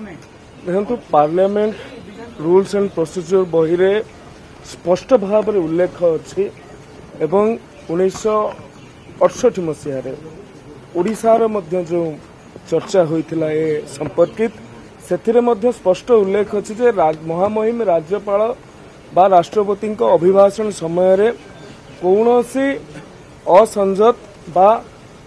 देखो parliament rules and procedure बही रे स्पष्ट भाव में उल्लेख अच्छी एवं 1968 मसीह ओडिशार जो चर्चा होता है संपर्कित से स्पष्ट उल्लेख अच्छी जे महामहिम राज्यपाल बा राष्ट्रपति अभिभाषण समय कौनसी असंजत बा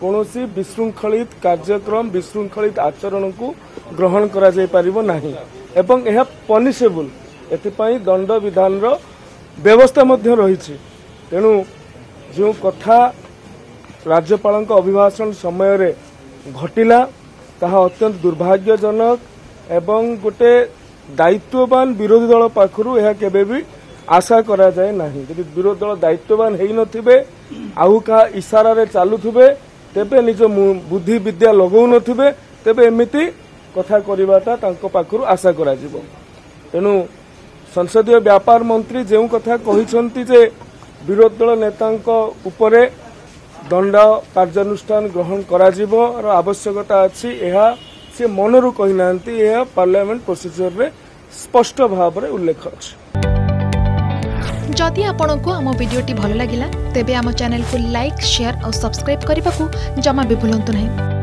कौनसी विशृंखलित कार्यक्रम विशृंखलित आचरण को ग्रहण करा जाय परिबो नाही एवं यह पनिशेबल एथिपाई दंड विधान रो व्यवस्था मध्य रही तेणु जो कथा राज्यपाल अभिभाषण समय रे घटिला ताहा अत्यंत दुर्भाग्यजनक एवं गोटे दायित्ववान विरोधी दल पाखरु यह केबे भी आशा करा जाए नहीं। यदि विरोधी दल दायित्ववान हेई नथिबे आउ का इशारा रे चालुथिबे तेबे निज बुद्धि विद्या लगौ नथिबे तेबे एमिति कथा करिवाटा तांको पाखरु आशा करा जिवो। तेणु संसदीय व्यापार मंत्री जो कथा कहिसंती जे विरोधी दल नेतांको उपरे दंड कार्यानुष्ठान ग्रहण करा जिवो र आवश्यकता अछि एहा से मनरु कहि नांती एहा पार्लियामेंट प्रोसीजर रे स्पष्ट भाव रे उल्लेख अछि। जदि आपंक आम भिडी भल लगा तेब आम चैनल को लाइक शेयर और सब्सक्राइब करने को जमा भी भूलु नहीं।